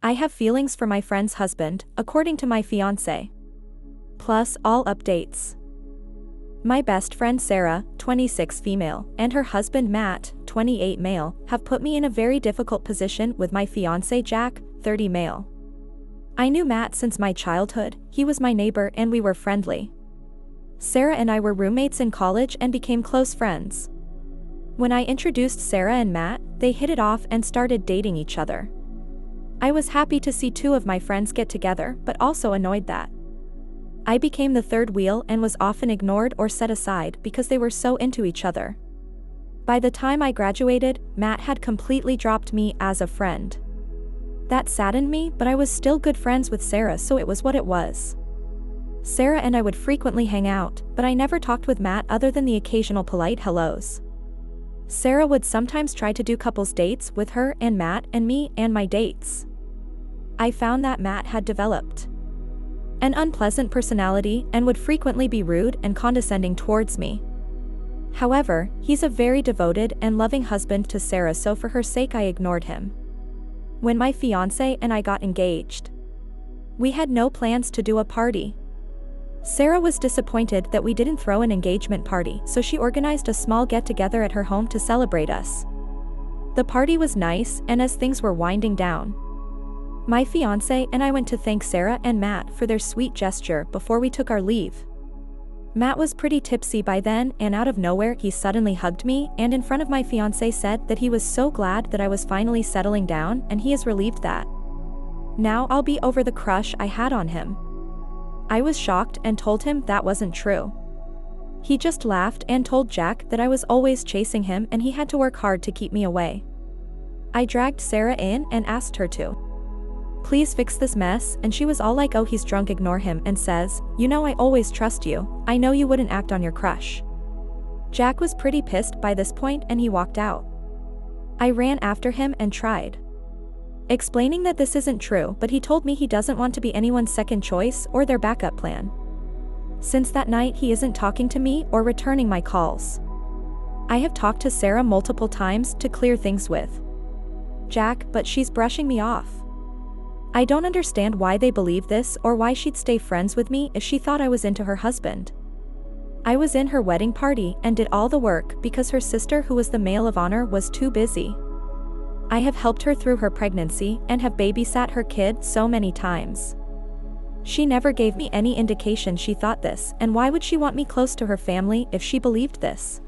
I have feelings for my friend's husband, according to my fiancé. Plus all updates. My best friend Sarah, 26 female, and her husband Matt, 28 male, have put me in a very difficult position with my fiancé Jack, 30 male. I knew Matt since my childhood, he was my neighbor and we were friendly. Sarah and I were roommates in college and became close friends. When I introduced Sarah and Matt, they hit it off and started dating each other. I was happy to see two of my friends get together, but also annoyed that I became the third wheel and was often ignored or set aside because they were so into each other. By the time I graduated, Matt had completely dropped me as a friend. That saddened me, but I was still good friends with Sarah, so it was what it was. Sarah and I would frequently hang out, but I never talked with Matt other than the occasional polite hellos. Sarah would sometimes try to do couples dates with her and Matt and me and my dates. I found that Matt had developed an unpleasant personality and would frequently be rude and condescending towards me. However, he's a very devoted and loving husband to Sarah, so for her sake I ignored him. When my fiancé and I got engaged, we had no plans to do a party. Sarah was disappointed that we didn't throw an engagement party, so she organized a small get-together at her home to celebrate us. The party was nice, and as things were winding down, my fiancé and I went to thank Sarah and Matt for their sweet gesture before we took our leave. Matt was pretty tipsy by then, and out of nowhere he suddenly hugged me and in front of my fiancé said that he was so glad that I was finally settling down and he is relieved that now I'll be over the crush I had on him. I was shocked and told him that wasn't true. He just laughed and told Jack that I was always chasing him and he had to work hard to keep me away. I dragged Sarah in and asked her to please fix this mess, and she was all like, oh, he's drunk, ignore him, and says, you know I always trust you, I know you wouldn't act on your crush. Jack was pretty pissed by this point and he walked out. I ran after him and tried explaining that this isn't true, but he told me he doesn't want to be anyone's second choice or their backup plan. Since that night he isn't talking to me or returning my calls. I have talked to Sarah multiple times to clear things with Jack, but she's brushing me off. I don't understand why they believe this or why she'd stay friends with me if she thought I was into her husband. I was in her wedding party and did all the work because her sister, who was the maid of honor, was too busy. I have helped her through her pregnancy and have babysat her kid so many times. She never gave me any indication she thought this, and why would she want me close to her family if she believed this?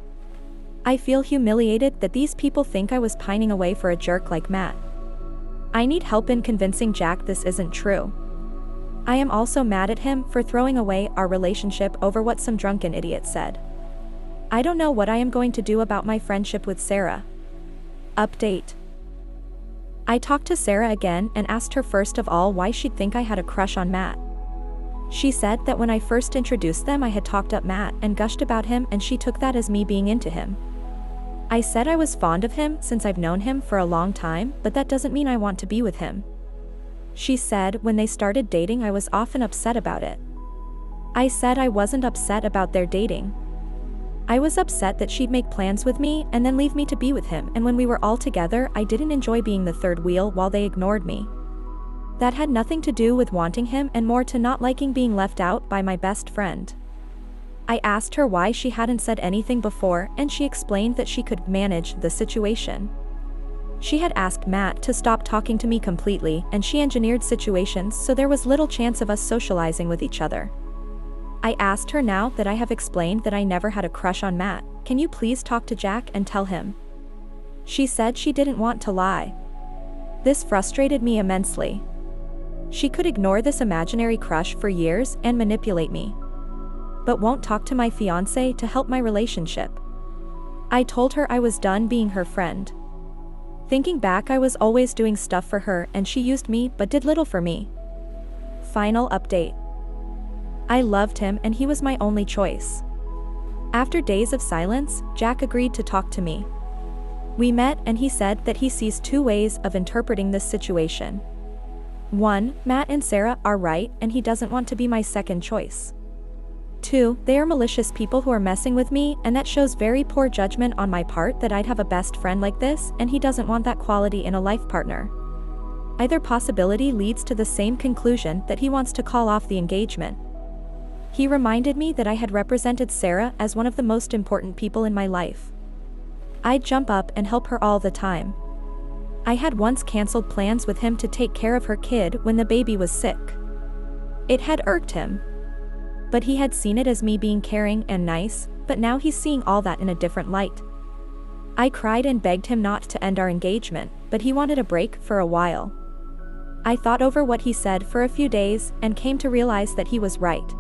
I feel humiliated that these people think I was pining away for a jerk like Matt. I need help in convincing Jack this isn't true. I am also mad at him for throwing away our relationship over what some drunken idiot said. I don't know what I am going to do about my friendship with Sarah. Update. I talked to Sarah again and asked her first of all why she'd think I had a crush on Matt. She said that when I first introduced them I had talked up Matt and gushed about him, and she took that as me being into him. I said I was fond of him since I've known him for a long time, but that doesn't mean I want to be with him. She said when they started dating I was often upset about it. I said I wasn't upset about their dating. I was upset that she'd make plans with me and then leave me to be with him, and when we were all together I didn't enjoy being the third wheel while they ignored me. That had nothing to do with wanting him and more to not liking being left out by my best friend. I asked her why she hadn't said anything before, and she explained that she could manage the situation. She had asked Matt to stop talking to me completely, and she engineered situations so there was little chance of us socializing with each other. I asked her, now that I have explained that I never had a crush on Matt, can you please talk to Jack and tell him? She said she didn't want to lie. This frustrated me immensely. She could ignore this imaginary crush for years and manipulate me, but won't talk to my fiancé to help my relationship. I told her I was done being her friend. Thinking back, I was always doing stuff for her and she used me but did little for me. Final update. I loved him and he was my only choice. After days of silence, Jack agreed to talk to me. We met and he said that he sees two ways of interpreting this situation. 1. Matt and Sarah are right and he doesn't want to be my second choice. 2. They are malicious people who are messing with me, and that shows very poor judgment on my part that I'd have a best friend like this, and he doesn't want that quality in a life partner. Either possibility leads to the same conclusion that he wants to call off the engagement. He reminded me that I had represented Sarah as one of the most important people in my life. I'd jump up and help her all the time. I had once canceled plans with him to take care of her kid when the baby was sick. It had irked him. But he had seen it as me being caring and nice, but now he's seeing all that in a different light. I cried and begged him not to end our engagement, but he wanted a break for a while. I thought over what he said for a few days and came to realize that he was right.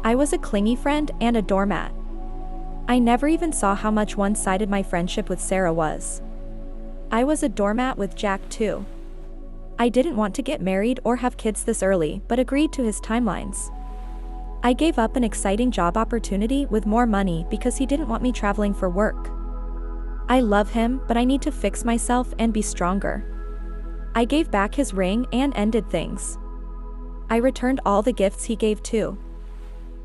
I was a clingy friend and a doormat. I never even saw how much one-sided my friendship with Sarah was. I was a doormat with Jack too. I didn't want to get married or have kids this early, but agreed to his timelines. I gave up an exciting job opportunity with more money because he didn't want me traveling for work. I love him, but I need to fix myself and be stronger. I gave back his ring and ended things. I returned all the gifts he gave too.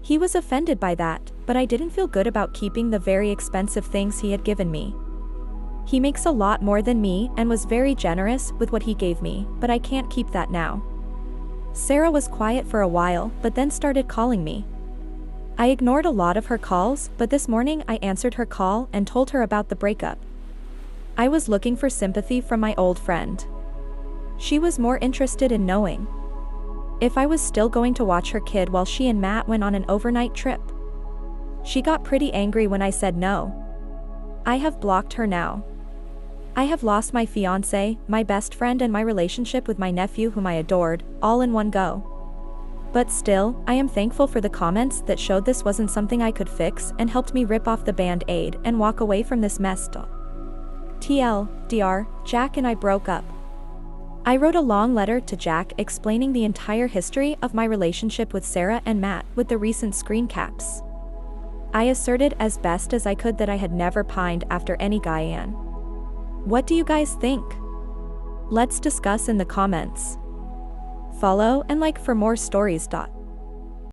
He was offended by that, but I didn't feel good about keeping the very expensive things he had given me. He makes a lot more than me and was very generous with what he gave me, but I can't keep that now. Sarah was quiet for a while, but then started calling me. I ignored a lot of her calls, but this morning I answered her call and told her about the breakup. I was looking for sympathy from my old friend. She was more interested in knowing if I was still going to watch her kid while she and Matt went on an overnight trip. She got pretty angry when I said no. I have blocked her now. I have lost my fiancé, my best friend and my relationship with my nephew whom I adored, all in one go. But still, I am thankful for the comments that showed this wasn't something I could fix and helped me rip off the band-aid and walk away from this mess. TLDR, Jack and I broke up. I wrote a long letter to Jack explaining the entire history of my relationship with Sarah and Matt with the recent screen caps. I asserted as best as I could that I had never pined after any guy. What do you guys think? Let's discuss in the comments. Follow and like for more stories.